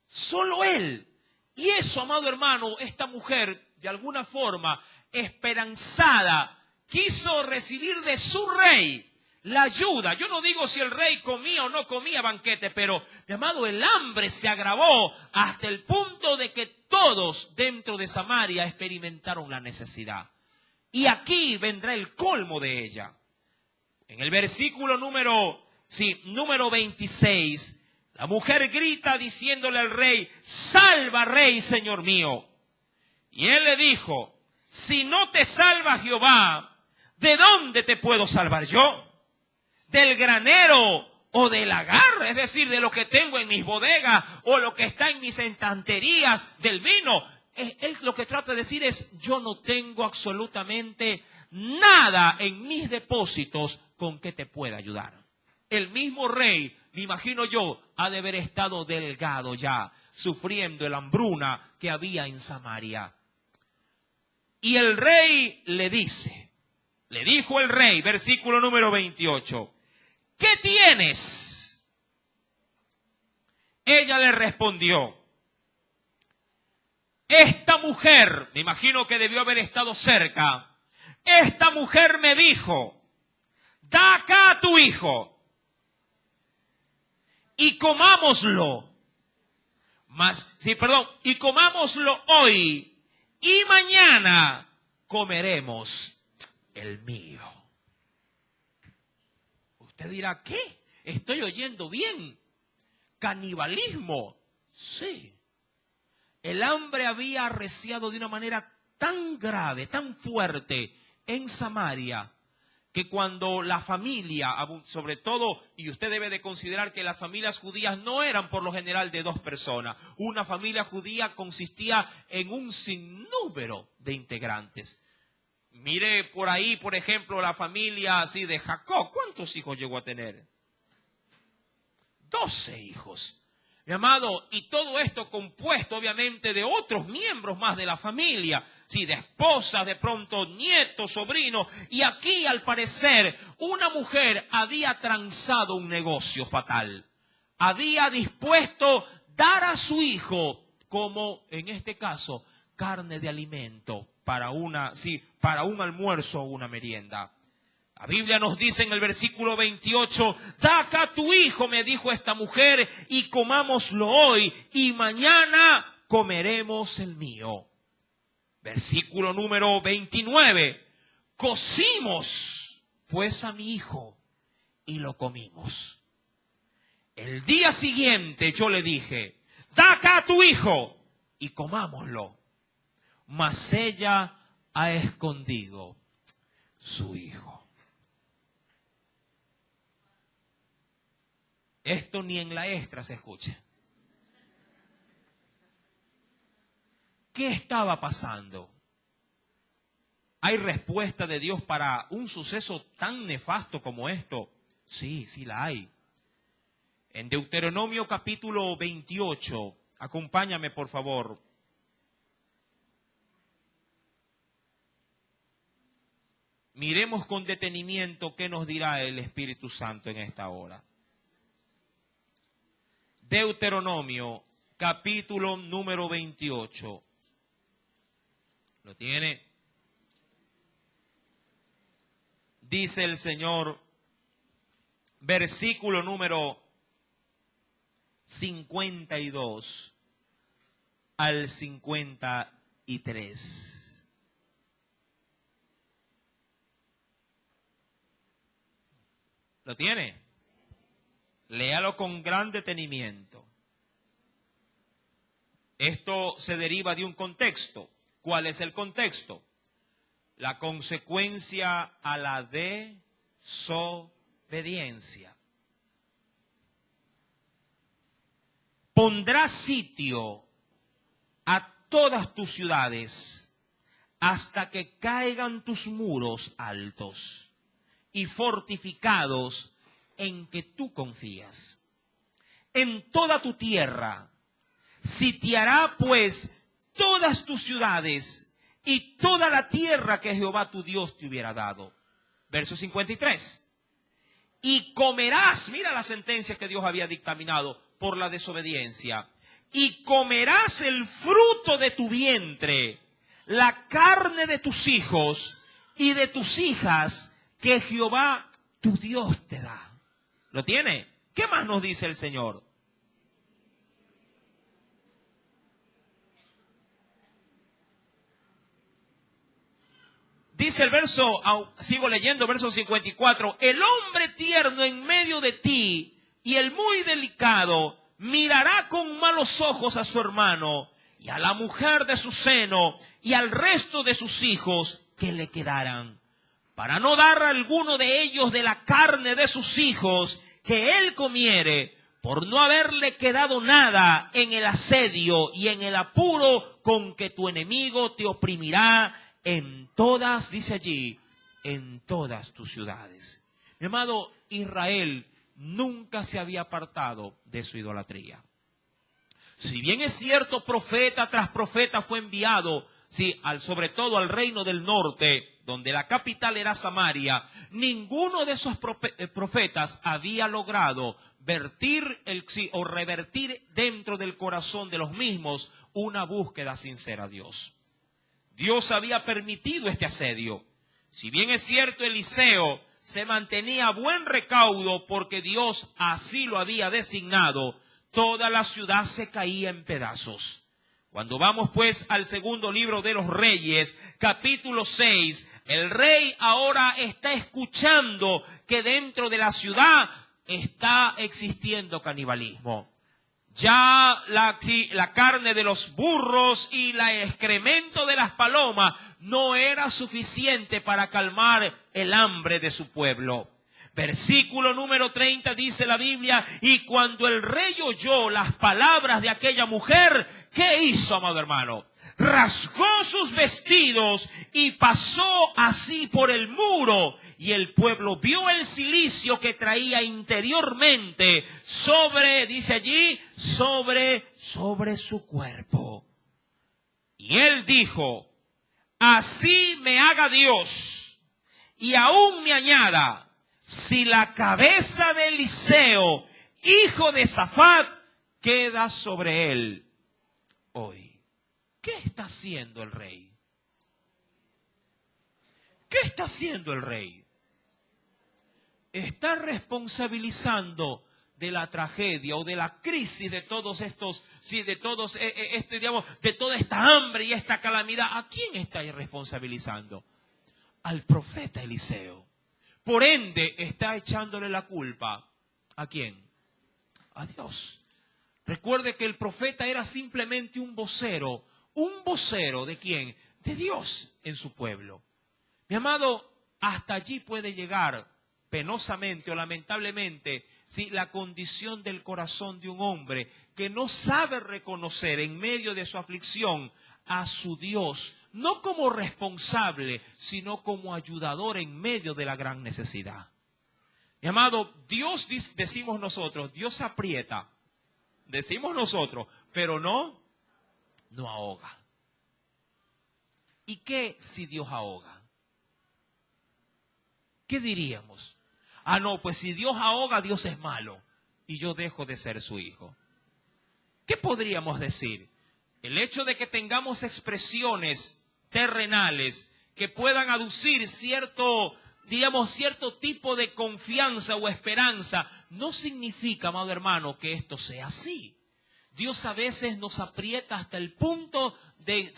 Solo Él. Y eso, amado hermano, esta mujer, de alguna forma, esperanzada, quiso recibir de su rey la ayuda. Yo no digo si el rey comía o no comía banquete, pero, mi amado, el hambre se agravó hasta el punto de que todos dentro de Samaria experimentaron la necesidad. Y aquí vendrá el colmo de ella. En el versículo número 26, la mujer grita diciéndole al rey, salva, rey, señor mío. Y él le dijo, si no te salva Jehová, ¿de dónde te puedo salvar yo? ¿Del granero o del lagar? Es decir, de lo que tengo en mis bodegas o lo que está en mis estanterías del vino. Él lo que trata de decir es, yo no tengo absolutamente nada en mis depósitos con que te pueda ayudar. El mismo rey, me imagino yo, ha de haber estado delgado ya, sufriendo la hambruna que había en Samaria. Y el rey le dijo el rey, versículo número 28, ¿qué tienes? Ella le respondió, esta mujer, me imagino que debió haber estado cerca, esta mujer me dijo, da acá a tu hijo y comámoslo. Y comámoslo hoy y mañana comeremos el mío. Usted dirá, ¿qué? ¿Estoy oyendo bien? ¿Canibalismo? Sí. El hambre había arreciado de una manera tan grave, tan fuerte en Samaria, que cuando la familia, sobre todo, y usted debe de considerar que las familias judías no eran por lo general de dos personas. Una familia judía consistía en un sinnúmero de integrantes. Mire por ahí, por ejemplo, la familia así de Jacob. ¿Cuántos hijos llegó a tener? 12 hijos. Mi amado, y todo esto compuesto obviamente de otros miembros más de la familia, sí, de esposas, de pronto nietos, sobrinos, y aquí al parecer una mujer había transado un negocio fatal, había dispuesto dar a su hijo como, en este caso, carne de alimento para para un almuerzo o una merienda. La Biblia nos dice en el versículo 28, da acá tu hijo, me dijo esta mujer, y comámoslo hoy, y mañana comeremos el mío. Versículo número 29, cocimos pues a mi hijo y lo comimos. El día siguiente yo le dije, da acá tu hijo y comámoslo. Mas ella ha escondido su hijo. Esto ni en la extra se escucha. ¿Qué estaba pasando? ¿Hay respuesta de Dios para un suceso tan nefasto como esto? Sí, sí la hay. En Deuteronomio capítulo 28, acompáñame por favor. Miremos con detenimiento qué nos dirá el Espíritu Santo en esta hora. Deuteronomio, capítulo número 28. ¿Lo tiene? Dice el Señor, versículo número 52 al 53. ¿Lo tiene? Léalo con gran detenimiento. Esto se deriva de un contexto. ¿Cuál es el contexto? La consecuencia a la desobediencia. Pondrás sitio a todas tus ciudades hasta que caigan tus muros altos y fortificados en que tú confías. En toda tu tierra sitiará pues todas tus ciudades y toda la tierra que Jehová tu Dios te hubiera dado. Verso 53. Y comerás, mira la sentencia que Dios había dictaminado por la desobediencia. Y comerás el fruto de tu vientre, la carne de tus hijos y de tus hijas que Jehová tu Dios te da. ¿Lo tiene? ¿Qué más nos dice el Señor? Dice el verso, sigo leyendo, verso 54, el hombre tierno en medio de ti y el muy delicado mirará con malos ojos a su hermano y a la mujer de su seno y al resto de sus hijos que le quedaran, para no dar a alguno de ellos de la carne de sus hijos que él comiere, por no haberle quedado nada en el asedio y en el apuro con que tu enemigo te oprimirá en todas, dice allí, en todas tus ciudades. Mi amado, Israel nunca se había apartado de su idolatría. Si bien es cierto, profeta tras profeta fue enviado, sí, sobre todo al reino del norte, donde la capital era Samaria, ninguno de esos profetas había logrado revertir dentro del corazón de los mismos una búsqueda sincera a Dios. Dios había permitido este asedio. Si bien es cierto, Eliseo se mantenía a buen recaudo porque Dios así lo había designado, toda la ciudad se caía en pedazos. Cuando vamos pues al segundo libro de los Reyes, capítulo 6, el rey ahora está escuchando que dentro de la ciudad está existiendo canibalismo. Ya la carne de los burros y el excremento de las palomas no era suficiente para calmar el hambre de su pueblo. Versículo número 30 dice la Biblia: y cuando el rey oyó las palabras de aquella mujer, ¿qué hizo, amado hermano? Rasgó sus vestidos y pasó así por el muro, y el pueblo vio el cilicio que traía interiormente sobre, dice allí, sobre su cuerpo. Y él dijo: así me haga Dios, y aún me añada, si la cabeza de Eliseo, hijo de Safat, queda sobre él hoy. ¿Qué está haciendo el rey? ¿Qué está haciendo el rey? Está responsabilizando de la tragedia o de la crisis de todos estos, sí, de todos, digamos, de toda esta hambre y esta calamidad. ¿A quién está responsabilizando? Al profeta Eliseo. Por ende, está echándole la culpa. ¿A quién? A Dios. Recuerde que el profeta era simplemente un vocero. ¿Un vocero de quién? De Dios en su pueblo. Mi amado, hasta allí puede llegar penosamente o lamentablemente, sí, la condición del corazón de un hombre que no sabe reconocer en medio de su aflicción a su Dios, no como responsable, sino como ayudador en medio de la gran necesidad. Mi amado, Dios, decimos nosotros, Dios aprieta, decimos nosotros, pero no ahoga. ¿Y qué si Dios ahoga? ¿Qué diríamos? Ah, no, pues si Dios ahoga, Dios es malo y yo dejo de ser su hijo. ¿Qué podríamos decir? El hecho de que tengamos expresiones terrenales que puedan aducir cierto tipo de confianza o esperanza, no significa, amado hermano, que esto sea así. Dios a veces nos aprieta hasta el punto de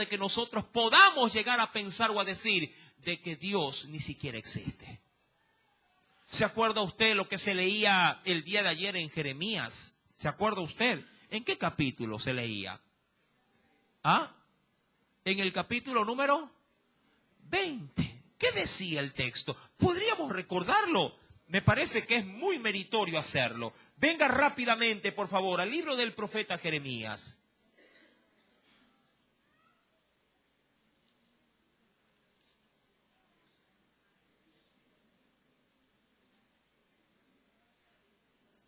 que nosotros podamos llegar a pensar o a decir de que Dios ni siquiera existe. ¿Se acuerda usted lo que se leía el día de ayer en Jeremías? ¿Se acuerda usted? ¿En qué capítulo se leía? En el capítulo número 20. ¿Qué decía el texto? ¿Podríamos recordarlo? Me parece que es muy meritorio hacerlo. Venga rápidamente, por favor, al libro del profeta Jeremías.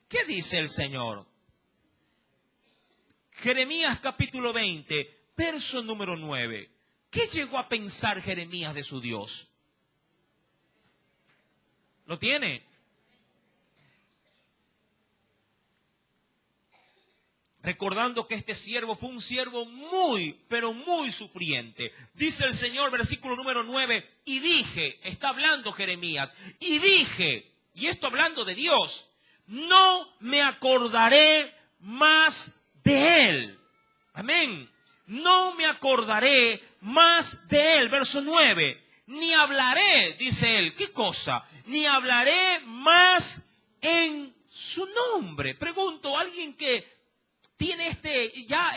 ¿Qué dice el Señor? Jeremías capítulo 20, verso número 9. ¿Qué llegó a pensar Jeremías de su Dios? ¿Lo tiene? Recordando que este siervo fue un siervo muy, pero muy sufriente. Dice el Señor, versículo número 9, y dije, está hablando Jeremías, y dije, y esto hablando de Dios, no me acordaré más de él. Amén. No me acordaré más de él. Verso 9. Ni hablaré, dice él. ¿Qué cosa? Ni hablaré más en su nombre. Pregunto, alguien que tiene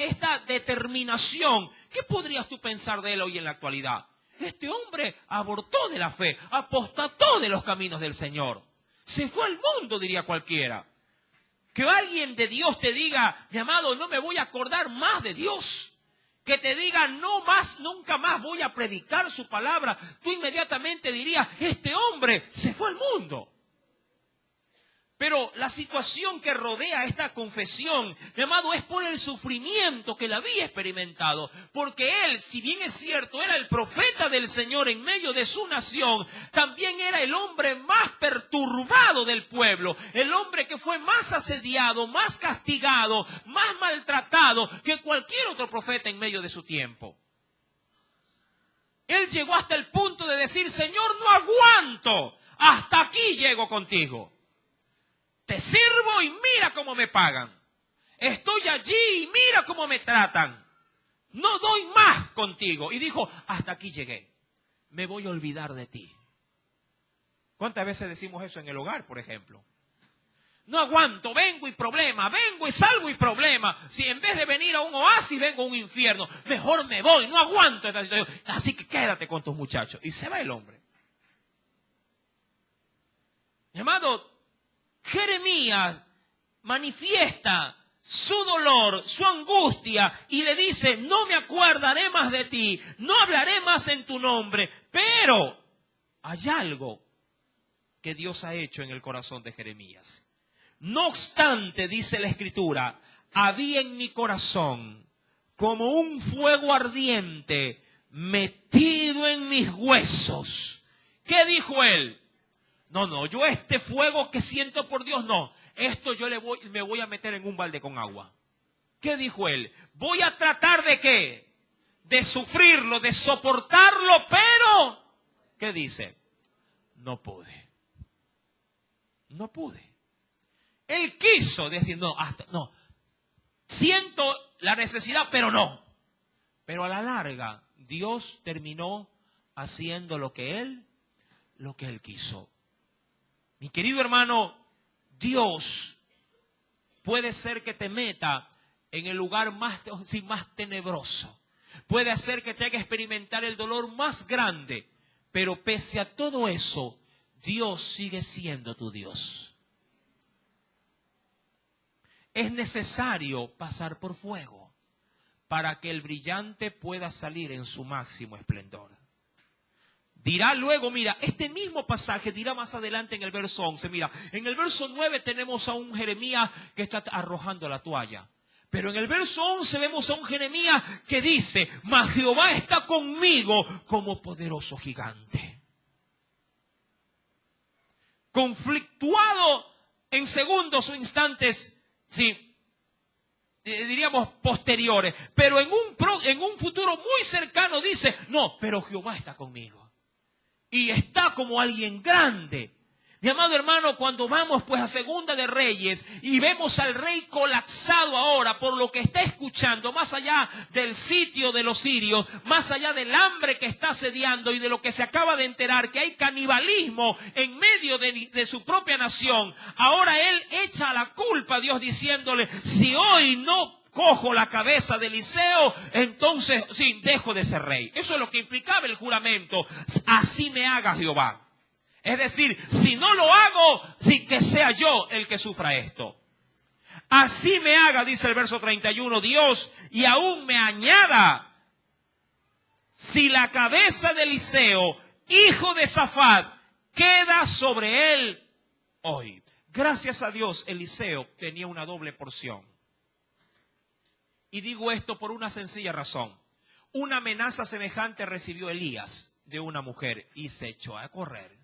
esta determinación, ¿qué podrías tú pensar de él hoy en la actualidad? Este hombre abortó de la fe, apostató de los caminos del Señor. Se fue al mundo, diría cualquiera. Que alguien de Dios te diga, mi amado, no me voy a acordar más de Dios. Que te diga, no más, nunca más voy a predicar su palabra. Tú inmediatamente dirías, este hombre se fue al mundo. Pero la situación que rodea esta confesión, mi amado, es por el sufrimiento que la había experimentado. Porque él, si bien es cierto, era el profeta del Señor en medio de su nación, también era el hombre más perturbado del pueblo. El hombre que fue más asediado, más castigado, más maltratado que cualquier otro profeta en medio de su tiempo. Él llegó hasta el punto de decir, Señor, no aguanto, hasta aquí llego contigo. Te sirvo y mira cómo me pagan. Estoy allí y mira cómo me tratan. No doy más contigo. Y dijo, hasta aquí llegué. Me voy a olvidar de ti. ¿Cuántas veces decimos eso en el hogar, por ejemplo? No aguanto, vengo y problema, vengo y salgo y problema. Si en vez de venir a un oasis vengo a un infierno, mejor me voy, no aguanto esta situación. Así que quédate con tus muchachos. Y se va el hombre. Mi amado, Jeremías manifiesta su dolor, su angustia, y le dice: no me acordaré más de ti, no hablaré más en tu nombre. Pero hay algo que Dios ha hecho en el corazón de Jeremías. No obstante, dice la Escritura, había en mi corazón como un fuego ardiente metido en mis huesos. ¿Qué dijo él? No, yo este fuego que siento por Dios, no. Esto yo me voy a meter en un balde con agua. ¿Qué dijo él? Voy a tratar de ¿qué? De sufrirlo, de soportarlo, pero ¿qué dice? No pude. No pude. Él quiso decir, no, siento la necesidad, pero no. Pero a la larga, Dios terminó haciendo lo que Él quiso. Mi querido hermano, Dios puede ser que te meta en el lugar más tenebroso. Puede hacer que te haga experimentar el dolor más grande. Pero pese a todo eso, Dios sigue siendo tu Dios. Es necesario pasar por fuego para que el brillante pueda salir en su máximo esplendor. Dirá luego, mira, este mismo pasaje dirá más adelante en el verso 11. Mira, en el verso 9 tenemos a un Jeremías que está arrojando la toalla. Pero en el verso 11 vemos a un Jeremías que dice: mas Jehová está conmigo como poderoso gigante. Conflictuado en segundos o instantes, sí, diríamos posteriores, pero en un futuro muy cercano dice: no, pero Jehová está conmigo. Y está como alguien grande. Mi amado hermano, cuando vamos pues a Segunda de Reyes y vemos al rey colapsado ahora por lo que está escuchando, más allá del sitio de los sirios, más allá del hambre que está asediando y de lo que se acaba de enterar, que hay canibalismo en medio de su propia nación, ahora él echa la culpa a Dios diciéndole: si hoy no cojo la cabeza de Eliseo, entonces sí, dejo de ser rey. Eso es lo que implicaba el juramento: así me haga Jehová. Es decir, si no lo hago, sí, que sea yo el que sufra esto. Así me haga, dice el verso 31, Dios, y aún me añada, si la cabeza de Eliseo, hijo de Safat, queda sobre él hoy. Gracias a Dios, Eliseo tenía una doble porción. Y digo esto por una sencilla razón. Una amenaza semejante recibió Elías de una mujer y se echó a correr.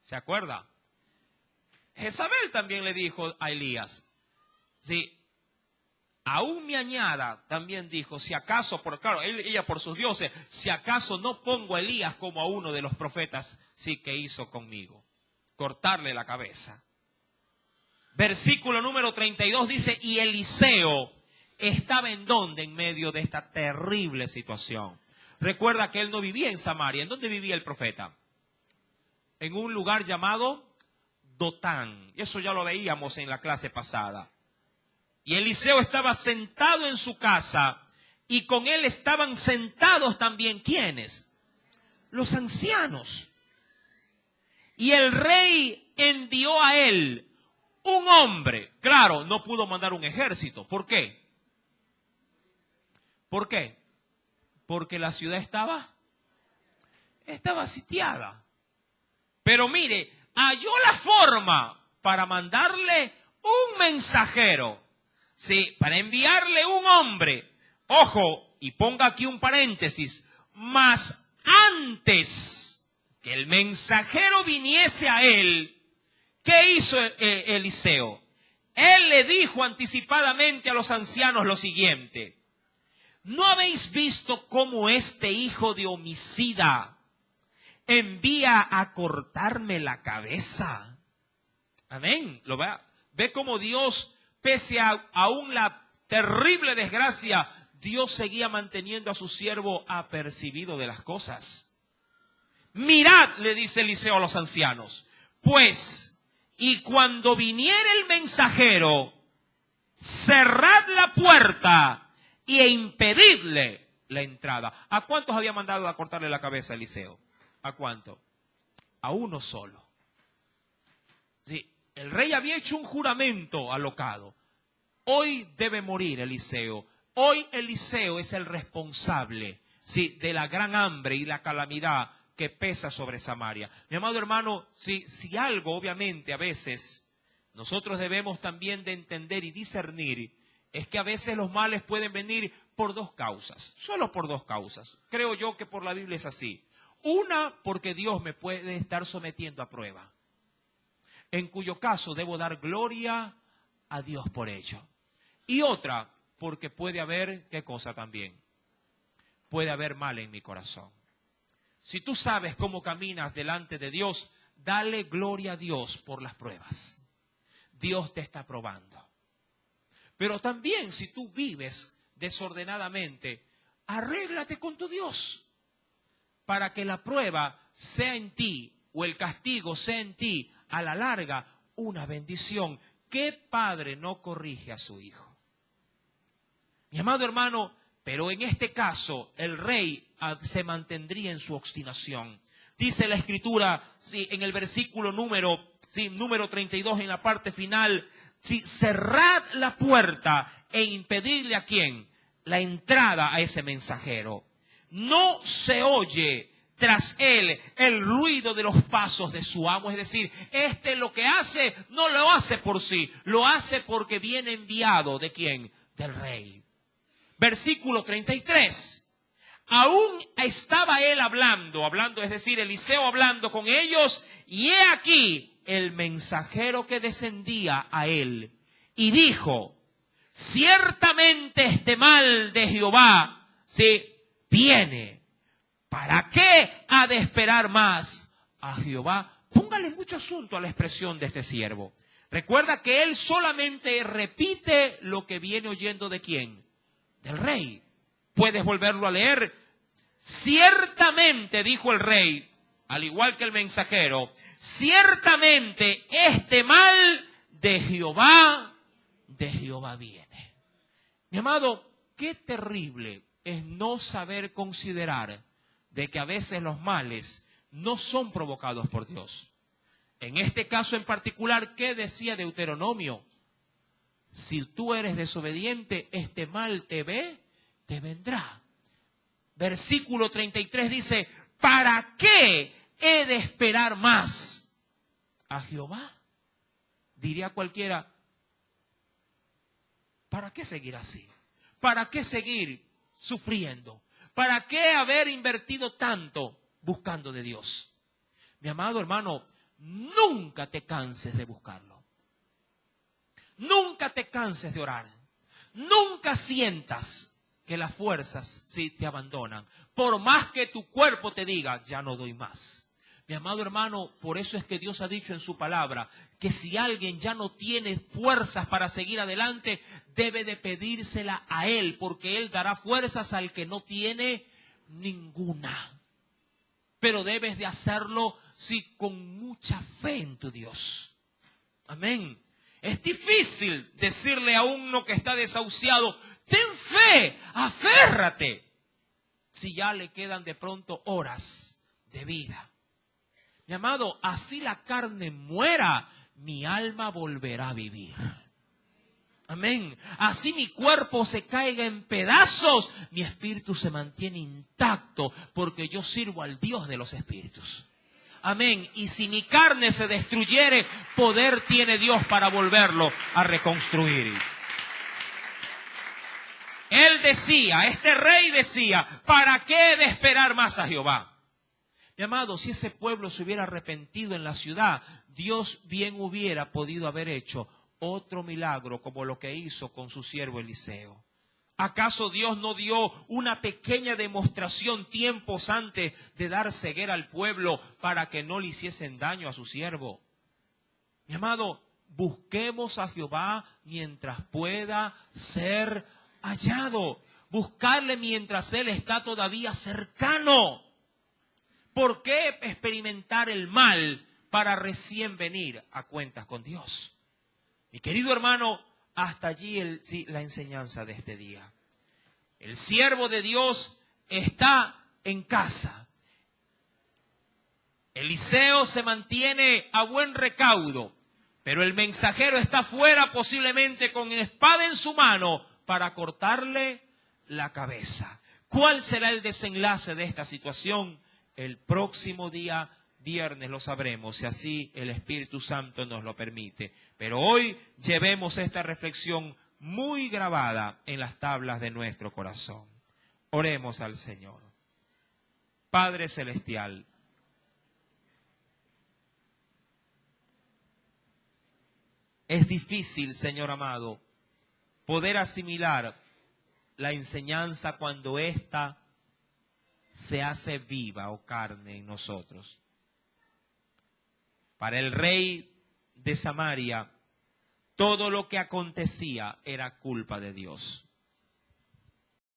¿Se acuerda? Jezabel también le dijo a Elías: sí, aún me añada, también dijo, si acaso, ella por sus dioses, si acaso no pongo a Elías como a uno de los profetas, sí, que hizo conmigo, cortarle la cabeza. Versículo número 32 dice: y Eliseo estaba en donde, en medio de esta terrible situación. Recuerda que él no vivía en Samaria. ¿En dónde vivía el profeta? En un lugar llamado Dotán. Y eso ya lo veíamos en la clase pasada. Y Eliseo estaba sentado en su casa y con él estaban sentados también, ¿quiénes? Los ancianos. Y el rey envió a él un hombre. Claro, no pudo mandar un ejército. ¿Por qué? ¿Por qué? Porque la ciudad estaba sitiada. Pero mire, halló la forma para mandarle un mensajero. Sí, para enviarle un hombre. Ojo, y ponga aquí un paréntesis. Mas antes que el mensajero viniese a él, ¿qué hizo Eliseo? Él le dijo anticipadamente a los ancianos lo siguiente: ¿no habéis visto cómo este hijo de homicida envía a cortarme la cabeza? Amén. ¿Lo ve? Ve cómo Dios, pese a aún la terrible desgracia, Dios seguía manteniendo a su siervo apercibido de las cosas. Mirad, le dice Eliseo a los ancianos, pues y cuando viniera el mensajero, cerrad la puerta e impedidle la entrada. ¿A cuántos había mandado a cortarle la cabeza a Eliseo? ¿A cuánto? A uno solo. Sí, el rey había hecho un juramento alocado. Hoy debe morir Eliseo. Hoy Eliseo es el responsable, sí, de la gran hambre y la calamidad que pesa sobre Samaria. Mi amado hermano, si algo obviamente a veces nosotros debemos también de entender y discernir, es que a veces los males pueden venir por dos causas, solo por dos causas. Creo yo que por la Biblia es así. Una, porque Dios me puede estar sometiendo a prueba, en cuyo caso debo dar gloria a Dios por ello. Y otra, porque puede haber, ¿qué cosa también? Puede haber mal en mi corazón. Si tú sabes cómo caminas delante de Dios, dale gloria a Dios por las pruebas. Dios te está probando. Pero también si tú vives desordenadamente, arréglate con tu Dios para que la prueba sea en ti o el castigo sea en ti a la larga una bendición. ¿Qué padre no corrige a su hijo? Mi amado hermano, pero en este caso el rey se mantendría en su obstinación. Dice la Escritura, sí, en el versículo número 32, en la parte final, sí, cerrad la puerta e impedirle ¿a quién? La entrada a ese mensajero. No se oye tras él el ruido de los pasos de su amo. Es decir, lo que hace, no lo hace por sí, lo hace porque viene enviado ¿de quién? Del rey. Versículo 33. Aún estaba él hablando, es decir, Eliseo hablando con ellos, y he aquí el mensajero que descendía a él, y dijo, ciertamente este mal de Jehová se viene. ¿Para qué ha de esperar más a Jehová? Póngale mucho asunto a la expresión de este siervo. Recuerda que él solamente repite lo que viene oyendo ¿de quién? Del rey. Puedes volverlo a leer. Ciertamente, dijo el rey, al igual que el mensajero, ciertamente este mal de Jehová viene. Mi amado, qué terrible es no saber considerar de que a veces los males no son provocados por Dios. En este caso en particular, ¿qué decía Deuteronomio? Si tú eres desobediente, este mal te vendrá. Versículo 33 dice, ¿para qué he de esperar más a Jehová? Diría cualquiera, ¿para qué seguir así? ¿Para qué seguir sufriendo? ¿Para qué haber invertido tanto buscando de Dios? Mi amado hermano, nunca te canses de buscarlo. Nunca te canses de orar. Nunca sientas que las fuerzas sí te abandonan. Por más que tu cuerpo te diga, ya no doy más. Mi amado hermano, por eso es que Dios ha dicho en su palabra que si alguien ya no tiene fuerzas para seguir adelante, debe de pedírsela a Él, porque Él dará fuerzas al que no tiene ninguna. Pero debes de hacerlo, sí, con mucha fe en tu Dios. Amén. Es difícil decirle a uno que está desahuciado, ten fe, aférrate, si ya le quedan de pronto horas de vida. Mi amado, así la carne muera, mi alma volverá a vivir. Amén. Así mi cuerpo se caiga en pedazos, mi espíritu se mantiene intacto, porque yo sirvo al Dios de los espíritus. Amén. Y si mi carne se destruyere, poder tiene Dios para volverlo a reconstruir. Él decía, este rey decía, ¿para qué he de esperar más a Jehová? Mi amado, si ese pueblo se hubiera arrepentido en la ciudad, Dios bien hubiera podido haber hecho otro milagro como lo que hizo con su siervo Eliseo. ¿Acaso Dios no dio una pequeña demostración tiempos antes de dar ceguera al pueblo para que no le hiciesen daño a su siervo? Mi amado, busquemos a Jehová mientras pueda ser hallado. Buscarle mientras Él está todavía cercano. ¿Por qué experimentar el mal para recién venir a cuentas con Dios. Mi querido hermano, hasta allí la enseñanza de este día. El siervo de Dios está en casa. Eliseo se mantiene a buen recaudo, pero el mensajero está fuera, posiblemente con espada en su mano, para cortarle la cabeza. ¿Cuál será el desenlace de esta situación? El próximo día viernes lo sabremos, si así el Espíritu Santo nos lo permite. Pero hoy llevemos esta reflexión muy grabada en las tablas de nuestro corazón. Oremos al Señor. Padre Celestial, es difícil, Señor amado, poder asimilar la enseñanza cuando ésta se hace viva o carne en nosotros. Para el rey de Samaria, todo lo que acontecía era culpa de Dios.